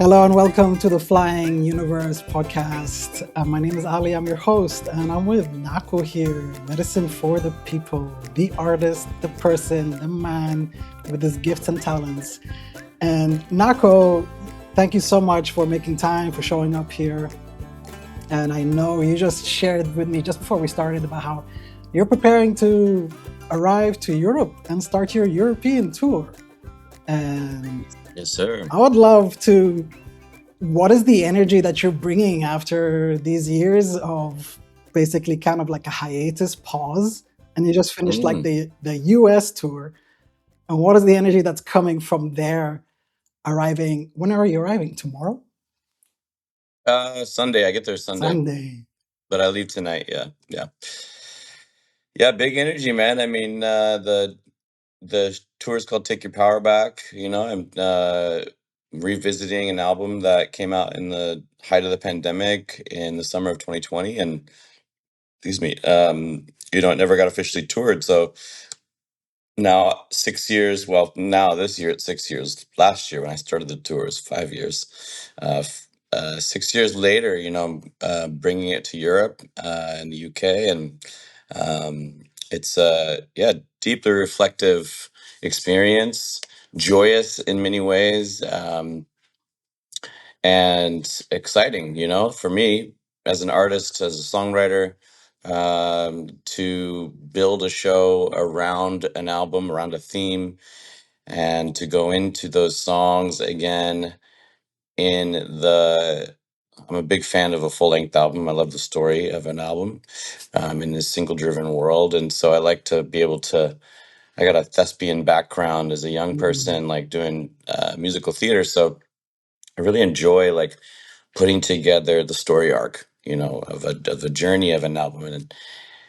Hello and welcome to the Flying Universe podcast. My name is Ali, I'm your host, and I'm with Nahko here, medicine for the people, the artist, the person, the man with his gifts and talents. And Nahko, thank you so much for making time, for showing up here. And I know you just shared with me just before we started about how you're preparing to arrive to Europe and start your European tour. And Yes, sir. I would love to. What is the energy that you're bringing after these years of basically kind of like a hiatus pause? And you just finished like Mm. the US tour. And what is the energy that's coming from there arriving? When are you arriving? Tomorrow? Sunday. I get there Sunday, Sunday. but I leave tonight. Yeah, yeah, yeah. Big energy, man. I mean, the tour is called "Take Your Power Back." I'm revisiting an album that came out in the height of the pandemic in the summer of 2020, and excuse me, it never got officially toured. So now 6 years. Well, now this year it's 6 years. Last year when I started the tour, it was 5 years. 6 years later, I'm bringing it to Europe and the UK, and it's yeah, deeply reflective experience, joyous in many ways, and exciting. For me as an artist, as a songwriter, to build a show around an album, around a theme, and to go into those songs again in the I'm a big fan of a full length album. I love the story of an album in this single driven world. And so I like to be able to. I got a thespian background as a young Mm, person, like doing musical theater. So I really enjoy like putting together the story arc, of a journey of an album,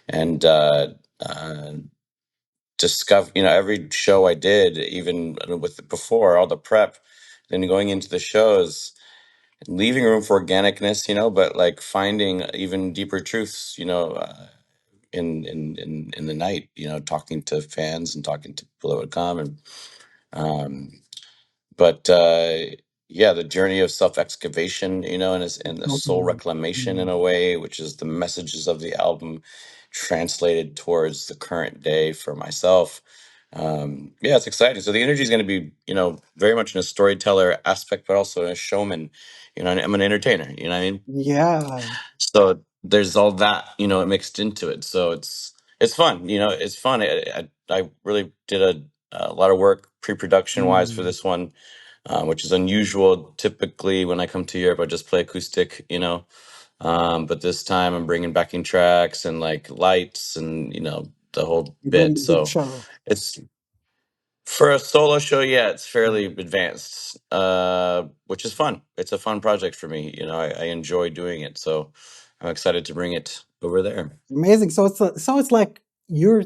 and uh, discover, every show I did, even with before all the prep, then going into the shows, leaving room for organicness, but like finding even deeper truths, in the night, talking to fans and talking to people that would come, and um, but yeah, the journey of self excavation, and the soul totally. reclamation in Mm. a way, which is the messages of the album translated towards the current day for myself. Yeah, it's exciting. So the energy is going to be, very much in a storyteller aspect, but also a showman. And I'm an entertainer. You know what I mean? Yeah. So there's all that, mixed into it. So it's fun. It's fun. I really did a lot of work pre-production wise for Mm. this one, which is unusual. Typically, when I come to Europe, I just play acoustic. But this time I'm bringing backing tracks and like lights and the whole You're doing bit. a big So show. it's for a solo show. Yeah, it's fairly advanced, which is fun. It's a fun project for me. I enjoy doing it. So I'm excited to bring it over there. Amazing. So it's like you're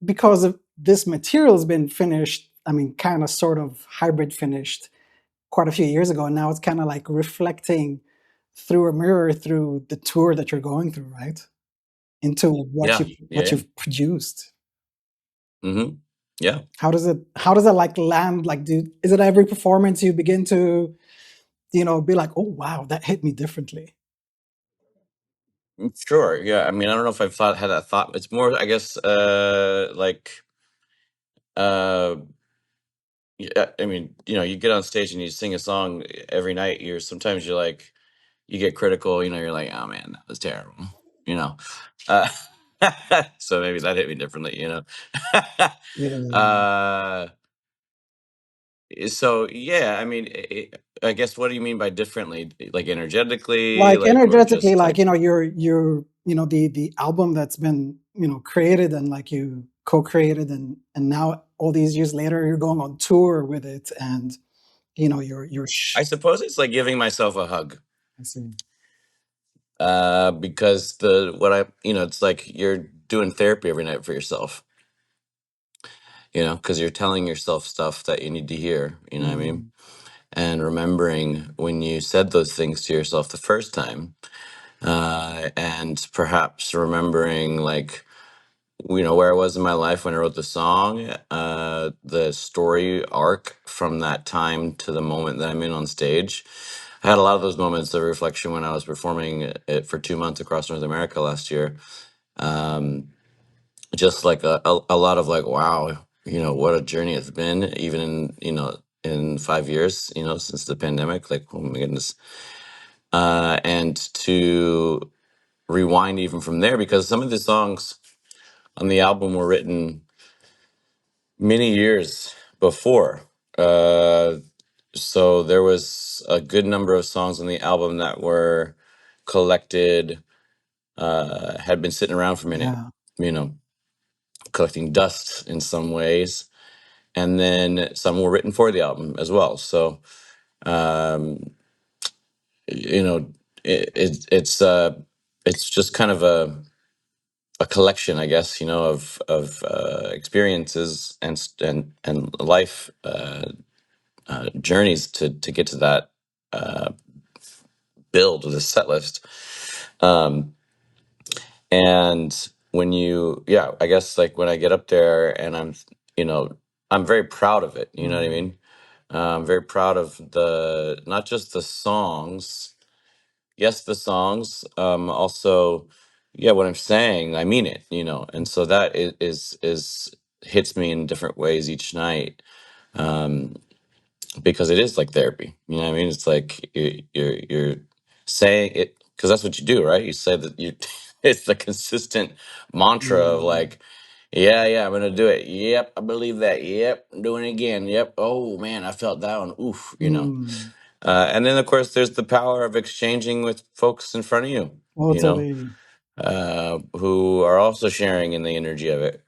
because of this material has been finished, I mean, kind of sort of hybrid finished quite a few years ago. And now it's kind of like reflecting through a mirror through the tour that you're going through, right? Into Yeah, yeah, what yeah. you've produced. Hmm. Yeah. How does it like land? Like is it every performance you begin to, be like, oh wow, that hit me differently? Sure. Yeah. I mean, I don't know if I've had that thought. It's more, I guess, like, uh, yeah, I mean, you get on stage and you sing a song every night. Sometimes you're like, you get critical, you're like, oh man, that was terrible, you know. Uh, so maybe that hit me differently. Yeah. uh, so yeah, I mean, I guess what do you mean by differently? Like energetically, Like like, or energetically, just like like, you're the album that's been created and like you co-created, and now all these years later you're going on tour with it, and I suppose it's like giving myself a hug. I see. Because it's like you're doing therapy every night for yourself, because you're telling yourself stuff that you need to hear, you know what I mean? Mm, And remembering when you said those things to yourself the first time, and perhaps remembering like, where I was in my life when I wrote the song, the story arc from that time to the moment that I'm in on stage. I had a lot of those moments of reflection when I was performing it for 2 months across North America last year. Um, just like a lot of like, wow, what a journey it's been, even in 5 years, since the pandemic. Like, oh my goodness. And to rewind even from there, because some of the songs on the album were written many years before. Uh, so there was a good number of songs on the album that were collected, had been sitting around for a minute, Yeah. you know, collecting dust in some ways. And then some were written for the album as well. So, um, you know, it's just kind of a collection, I guess, of experiences and life journeys to get to that uh, build with a set list. Um, and when I guess like when I get up there and you know, I'm very proud of it. You know what I Mm. mean? I'm very proud of not just the songs. Yes, the songs. Also, yeah, what I'm saying, I mean it. And so that is hits me in different ways each night. Um, because it is like therapy. You know what I mean? It's like you're saying it because that's what you do, right? You say that you. It's the consistent mantra of Mm. like, yeah, I'm gonna do it. Yep, I believe that. Yep, I'm doing it again. Yep. Oh man, I felt that one. Oof. Mm. And then of course there's the power of exchanging with folks in front of you. Totally. Who are also sharing in the energy of it,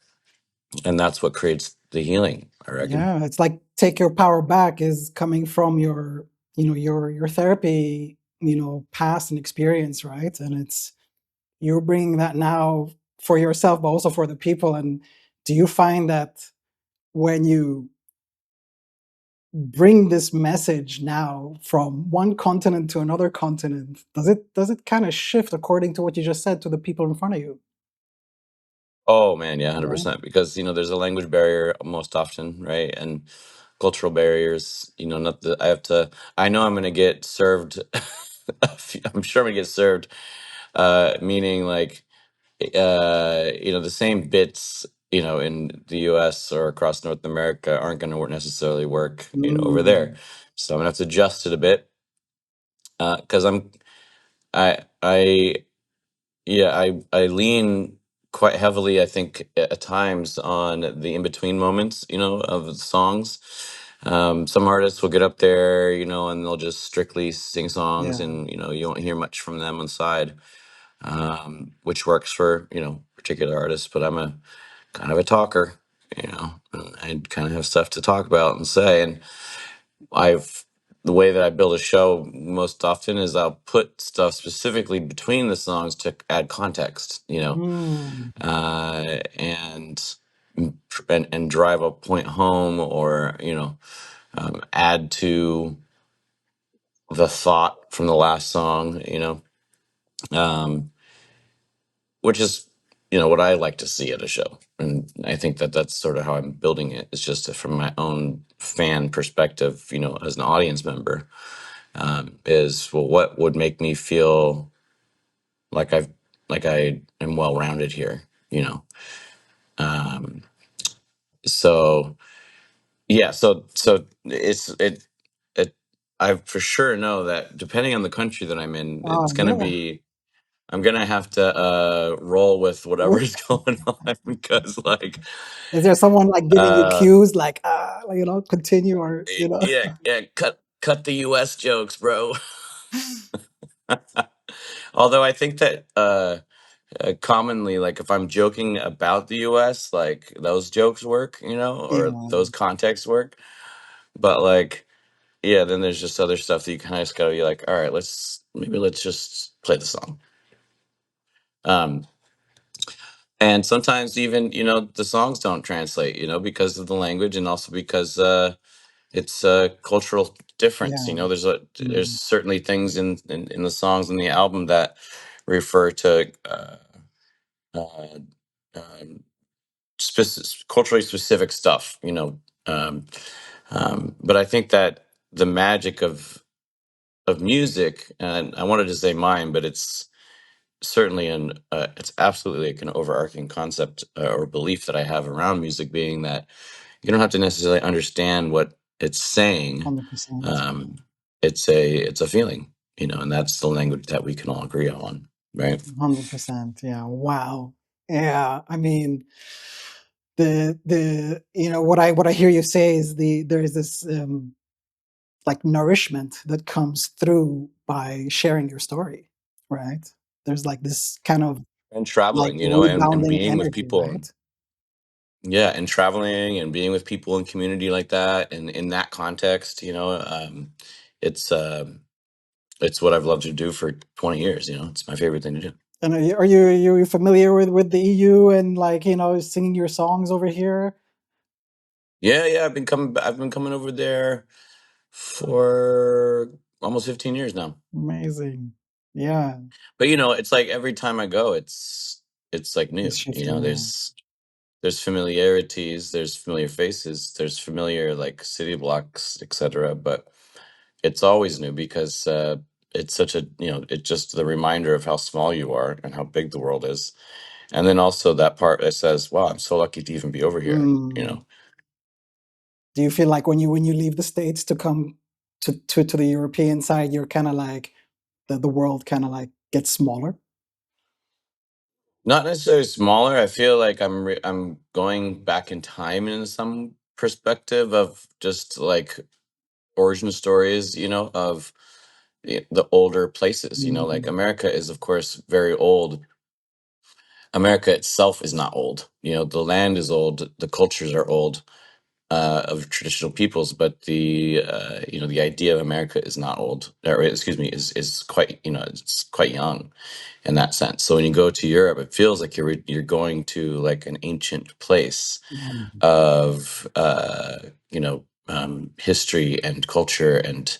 and that's what creates the healing, I reckon. Yeah, it's like take your power back is coming from your, your therapy, past and experience, right? And it's you're bringing that now for yourself, but also for the people. And do you find that when you bring this message now from one continent to another continent, does it kind of shift according to what you just said to the people in front of you? Oh man, yeah, Yeah. 100%. Because there's a language barrier most often, right? And cultural barriers. Not that I have to. I know I'm going to get served. I'm sure I'm going to get served. Meaning like, the same bits, in the U.S. or across North America aren't going to necessarily work, over there. Mm. So I'm gonna have to adjust it a bit. Because I yeah, I lean quite heavily, I think, at times on the in between moments, of the songs. Some artists will get up there, and they'll just strictly sing songs, Yeah. and you won't hear much from them on the side, which works for particular artists. But I'm a kind of a talker, and I kind of have stuff to talk about and say, and I've the way that I build a show most often is I'll put stuff specifically between the songs to add context, Mm. and and drive a point home, or add to the thought from the last song, um, which is what I like to see at a show, and I think that that's sort of how I'm building it. It's just from my own fan perspective, as an audience member. Is, well, what would make me feel like I am well rounded here, um so yeah, so it I for sure know that depending on the country that I'm in, it's gonna Yeah. be I'm gonna have to roll with whatever's going on, because like Is there someone like giving you uh cues like, continue or, yeah, cut the US jokes, bro. Although I think that commonly, like if I'm joking about the US, like those jokes work, or Yeah. those contexts work. But like, yeah, then there's just other stuff that you kind of just gotta be like, all right, let's just play the song. um and sometimes even the songs don't translate, because of the language, and also because it's a cultural difference. Yeah. There's Mm. certainly things in the songs in the album that refer to uh, um, culturally specific stuff, Um, but I think that the magic of music, and I wanted to say mine, but it's certainly it's absolutely like an overarching concept or belief that I have around music, being that you don't have to necessarily understand what it's saying. 100%. Um, it's a feeling, and that's the language that we can all agree on, right? 100%. Yeah. Wow. Yeah. I mean, what I hear you say is there is this like nourishment that comes through by sharing your story, right? There's like this kind of And like traveling, and rebounding being with energy, people. right? Yeah, and traveling and being with people in community like that, and in that context, it's it's what I've loved to do for 20 years. It's my favorite thing to do. And are you familiar with the EU and like singing your songs over here? Yeah, yeah, I've been coming over there for almost 15 years now. Amazing. Yeah, But it's like every time I go, it's like it's new. shifting. Yeah. There's familiarities, there's familiar faces, there's familiar like city blocks, etc. But it's always new because it's such a it's just the reminder of how small you are and how big the world is. And then also that part that says, "Wow, I'm so lucky to even be over here." Mm. Do you feel like when you leave the States to come to the European side, you're kind of like the world kind of like gets smaller? Not necessarily smaller. I feel like I'm going back in time in some perspective of just like origin stories, of the older places. Like Mm. America is, of course, very old. America itself is not old. The land is old. The cultures are old of traditional peoples, but the idea of America is not old. Or excuse me, is quite it's quite young in that sense. So when you go to Europe, it feels like you're going to like an ancient place Mm. of history and culture and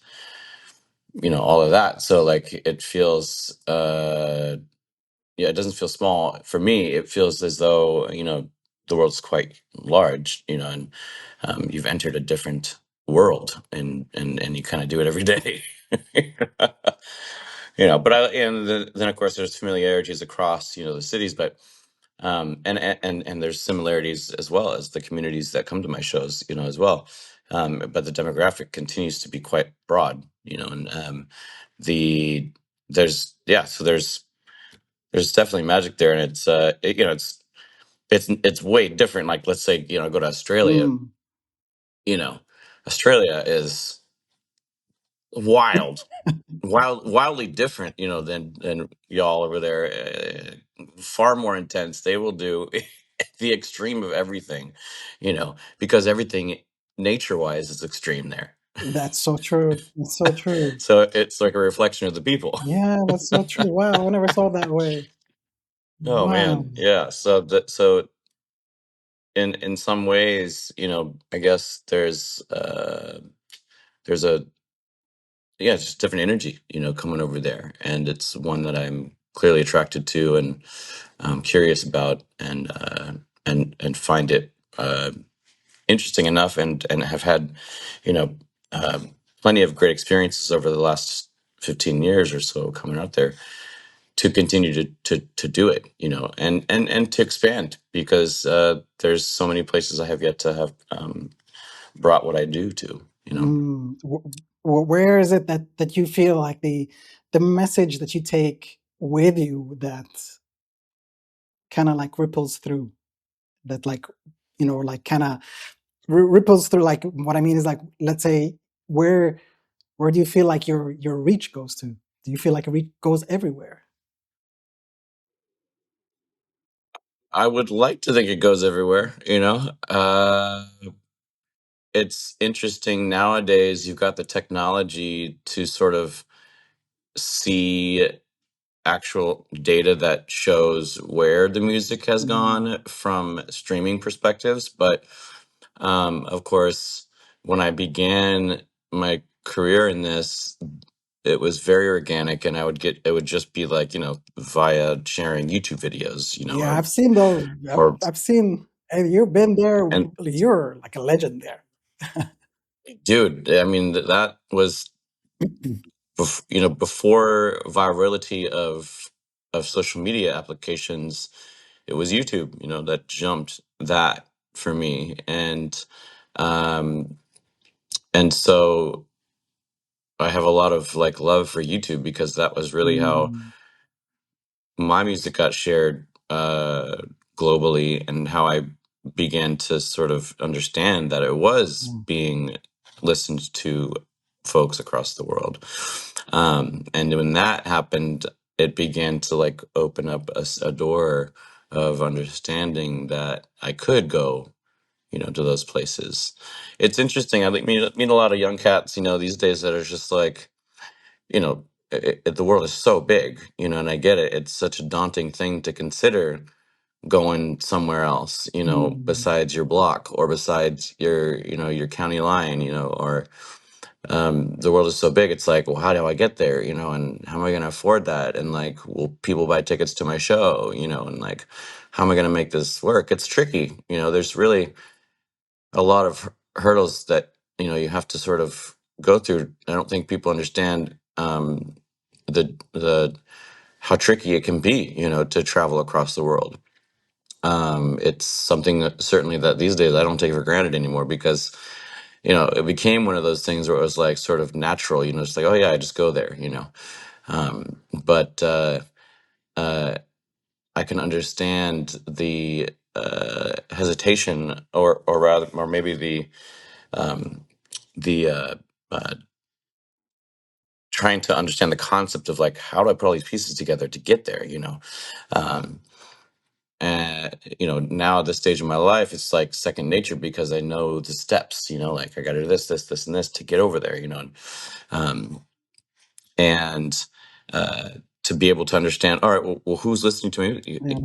all of that. So like it feels yeah, it doesn't feel small for me. It feels as though the world's quite large, and you've entered a different world, and you kind of do it every day. But then of course there's familiarities across the cities, but and there's similarities as well as the communities that come to my shows, as well. But the demographic continues to be quite broad, and the so there's definitely magic there, and it's way different. Like let's say go to Australia. Mm. You know, Australia is wild, wildly different. Than y'all over there. Far more intense. They will do the extreme of everything. Because everything nature wise is extreme there. That's so true. That's so true. So it's like a reflection of the people. Yeah, that's so true. Wow, I never saw it that way. Oh Wow. man, yeah. So in some ways, I guess there's a yeah, it's just different energy, coming over there, and it's one that I'm clearly attracted to and curious about, and find it interesting enough, and have had, you know, plenty of great experiences over the last 15 years or so coming out there to continue to do it, and to expand because there's so many places I have yet to have brought what I do to. Mm. Where is it that you feel like the message that you take with you that kind of like ripples through that like like kind of ripples through like what I mean is like let's say where where do you feel like your reach goes to? Do you feel like a reach goes everywhere? I would like to think it goes everywhere, it's interesting nowadays. You've got the technology to sort of see actual data that shows where the music has Mm. gone from streaming perspectives. But of course, when I began my career in this, it was very organic, and it would just be like, via sharing YouTube videos, Yeah, I've seen those. or I've seen. Hey, you've been there. and You're like a legend there. Dude, I mean, that was before virality of social media applications. It was YouTube, that jumped that for me. Um and so I have a lot of like love for YouTube because that was really how Mm, my music got shared globally, and how I began to sort of understand that it was mm, being listened to folks across the world. And when that happened, it began to like open up a door of understanding that I could go, to those places. It's interesting. I like meet a lot of young cats, these days that are just like, the world is so big, and I get it. It's such a daunting thing to consider going somewhere else, mm. besides your block or besides your county line, or the world is so big. It's like, well, how do I get there, and how am I going to afford that? And like, will people buy tickets to my show, and like, how am I going to make this work? It's tricky. There's really a lot of hurdles that you have to sort of go through. I don't think people understand the how tricky it can be, to travel across the world. It's something that certainly that these days I don't take for granted anymore, because it became one of those things where it was like sort of natural, it's like, oh yeah, I just go there, but uh, I can understand the hesitation, or maybe um, the uh, trying to understand the concept of like, how do I put all these pieces together to get there, um, and now at this stage of my life, it's like second nature, because I know the steps, like I got to do this and this to get over there, um, and uh, to be able to understand, all right, well, who's listening to me? Yeah.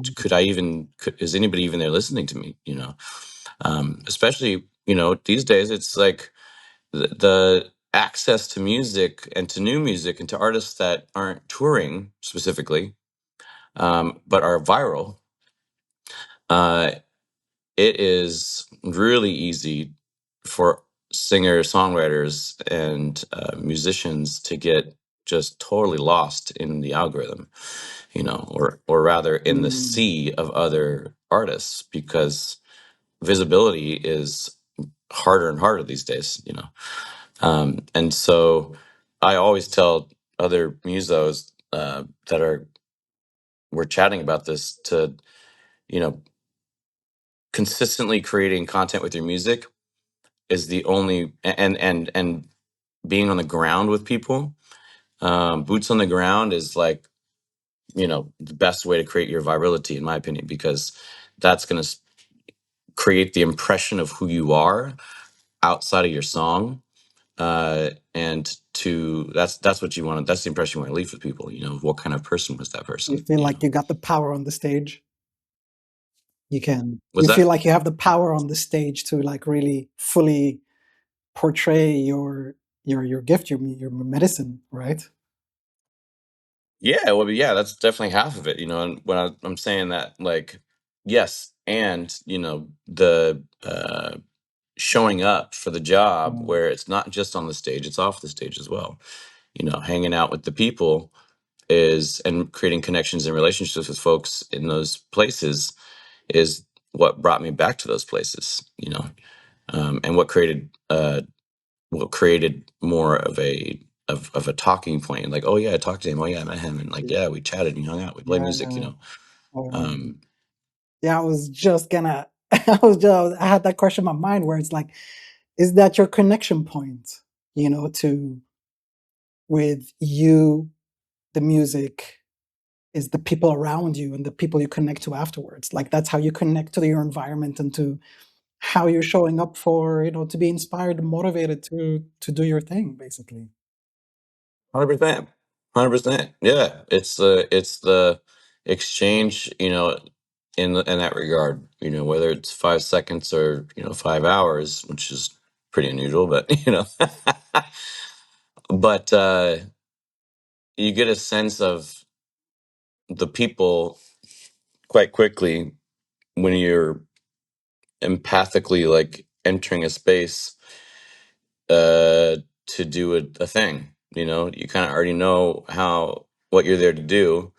Is anybody even there listening to me, especially these days. It's like the access to music, and to new music, and to artists that aren't touring specifically, but are viral. uh, it is really easy for singers, songwriters, and musicians to get just totally lost in the algorithm, or rather in the Mm. sea of other artists, because visibility is harder and harder these days, and so I always tell other musos that are we're chatting about this, to you know consistently creating content with your music is the only, and being on the ground with people. Boots on the ground is like, the best way to create your virality, in my opinion, because that's going to create the impression of who you are outside of your song. And to that's what you want. That's the impression you want to leave with people. What kind of person was that You person? feel like you got the power on the stage. You can. Was You feel that? like you have the power on the stage to like really fully portray your gift, your medicine, right? Yeah, well, yeah, that's definitely half of it. And when I'm saying that, like, yes, and the showing up for the job, Mm. where it's not just on the stage, it's off the stage as well. Hanging out with the people is and creating connections and relationships with folks in those places is what brought me back to those places. And what created more of a talking point. Like, oh yeah, I talked to him. Oh yeah, I met him, and like, yeah, we chatted and hung out. We played music. Yeah. Um, Yeah, I was just gonna I had that question in my mind where it's like, is that your connection point, to with you, the music, is the people around you and the people you connect to afterwards. Like that's how you connect to your environment and to how you're showing up for, to be inspired and motivated to do your thing, basically. 100%, 100%. Yeah, it's the exchange, in that regard. Whether it's 5 seconds or 5 hours, which is pretty unusual, but but you get a sense of the people quite quickly when you're empathically like entering a space, to do a thing. You know, you kind of already know what you're there to do.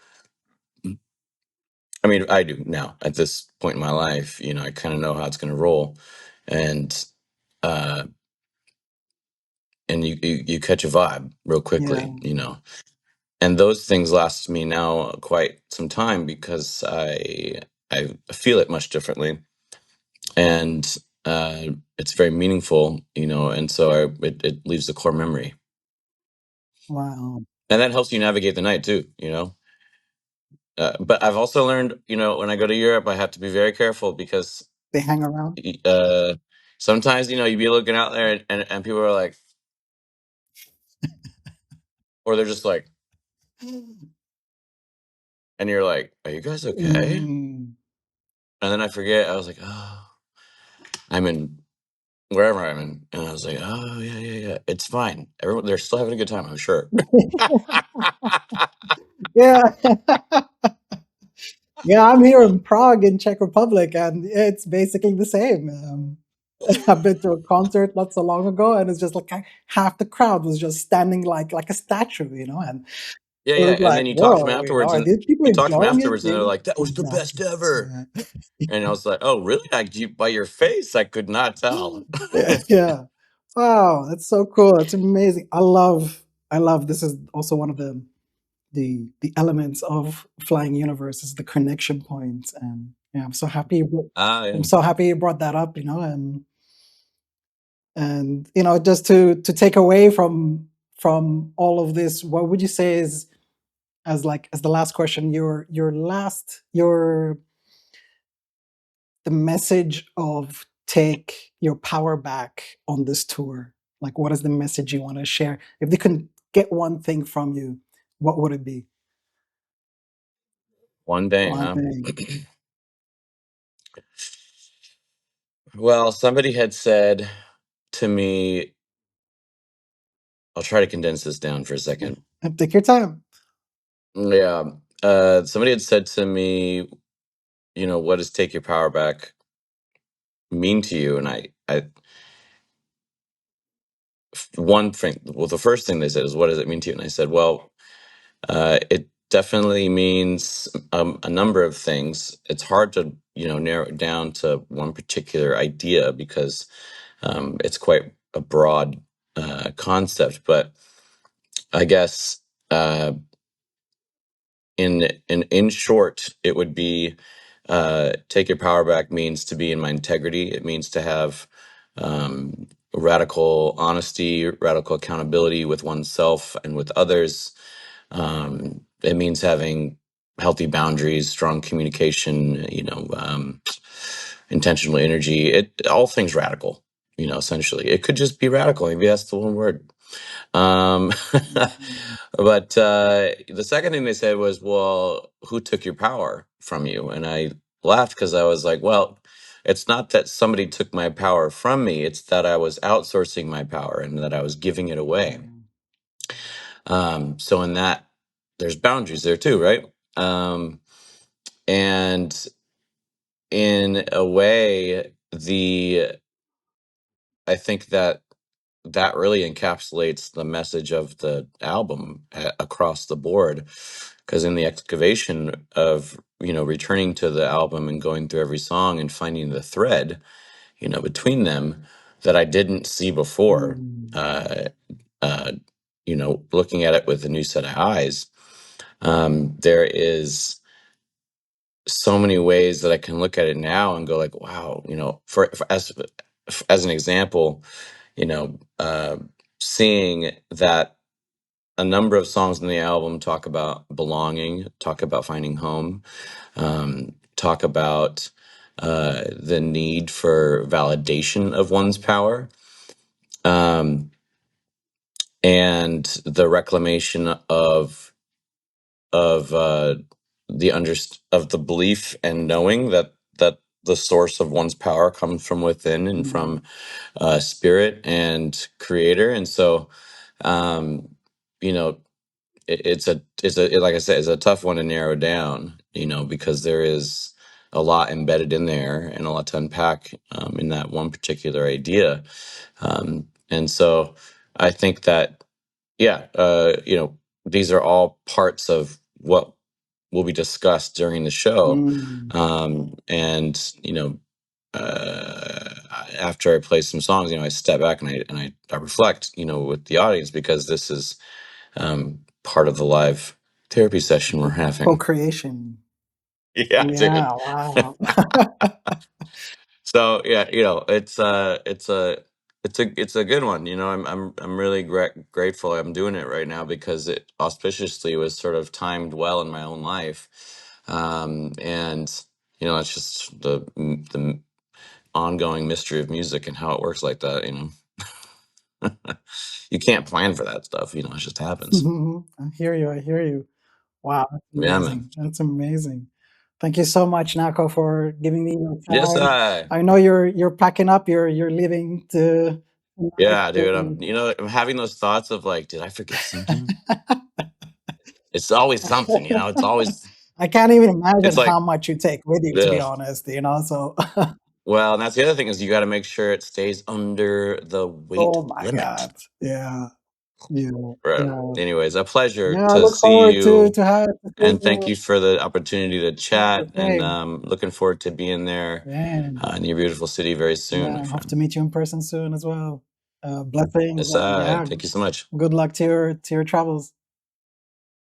I mean, I do now at this point in my life. You know, I kind of know how it's going to roll, and uh, you catch a vibe real Yeah. quickly. You know, and those things last me now quite some time because I feel it much differently, and it's very meaningful. You know, and so it leaves the core memory, Wow. and that helps you navigate the night too. You know. But I've also learned, you know, when I go to Europe, I have to be very careful because They hang around. uh, sometimes, you know, you be looking out there and people are like, or they're just like, and you're like, are you guys okay? Mm. And then I forget, I was like, oh, I'm in wherever I'm in. And I was like, oh, yeah, yeah, yeah. It's fine. Everyone, they're still having a good time, I'm sure. Yeah. Yeah, I'm here in Prague in Czech Republic, and it's basically the same. I've been to a concert not so long ago, and it's just like half the crowd was just standing like a statue, and Yeah, it yeah. was And like, then you talk to them whoa, afterwards are and these people you talk to them enjoying it? afterwards and they're like, that was the best Exactly. ever. Yeah. And I was like, oh, really? By your face, I could not tell. Yeah, yeah. Wow, that's so cool. That's amazing. I love this is also one of the elements of Flying Universe is the connection point. And yeah, Ah, I'm yeah. so happy you brought that up, and just to take away from all of this, what would you say is as the last question, your the message of take your power back on this tour? Like, what is the message you want to share? If they can get one thing from you, what would it be? One thing, One huh? thing. Well, somebody had said to me, I'll try to condense this down for a second. And take your time. Yeah. Somebody had said to me, you know, what does take your power back mean to you? And one thing, well, the first thing they said is, what does it mean to you? And I said, well, it definitely means a number of things. It's hard to, you know, narrow it down to one particular idea because it's quite a broad concept. But I guess in short, it would be take your power back means to be in my integrity. It means to have radical honesty, radical accountability with oneself and with others. It means having healthy boundaries, strong communication, you know, intentional energy. It all things radical, you know, essentially. It could just be radical. Maybe that's the one word. Um, Mhm. but the second thing they said was, well, who took your power from you? And I laughed because I was like, well, it's not that somebody took my power from me, it's that I was outsourcing my power and that I was giving it away. Mm. So in that, there's boundaries there too, right? And in a way, I think that really encapsulates the message of the album across the board, because in the excavation of, you know, returning to the album and going through every song and finding the thread, you know, between them that I didn't see before, Mm. uh, uh, you know, looking at it with a new set of eyes, there is so many ways that I can look at it now and go like, wow, you know, as an example, you know, seeing that a number of songs in the album talk about belonging, talk about finding home, talk about the need for validation of one's power, um, and the reclamation of of the belief and knowing that the source of one's power comes from within and Mm. from spirit and creator. And so, um, you know, like I said, it's a tough one to narrow down, you know, because there is a lot embedded in there and a lot to unpack in that one particular idea. And so I think that, yeah, these are all parts of what will be discussed during the show. Mm. And after I play some songs, I step back and I reflect, with the audience, because this is part of the live therapy session we're having. Co-creation. Yeah, dude. Yeah, wow. So yeah, it's a good one. I'm really grateful I'm doing it right now, because it auspiciously was sort of timed well in my own life. And it's just the ongoing mystery of music and how it works like that. You can't plan for that stuff. It just happens. I hear you. I hear you. Wow, that's Yeah, man. amazing. That's amazing. Thank you so much, Nahko, for giving me your Yes, time. I know you're packing up. You're leaving to yeah, dude. to- I'm having those thoughts of like, did I forget something? It's always something. It's always. I can't even imagine It's like, how much you take with you, to be yeah. honest. So, Well, and that's the other thing, is you got to make sure it stays under the weight oh my limit. God, yeah, yeah, Right. yeah, Anyways, a pleasure yeah. I to look see forward to you, have to see and thank you. you for the opportunity to Yeah, the chat. And same. looking forward to being there Yeah, in your beautiful city very soon, my yeah. Hope to friend. meet you in person soon as well. Blessings, Yes, and yeah, thank you so much. good luck to your travels.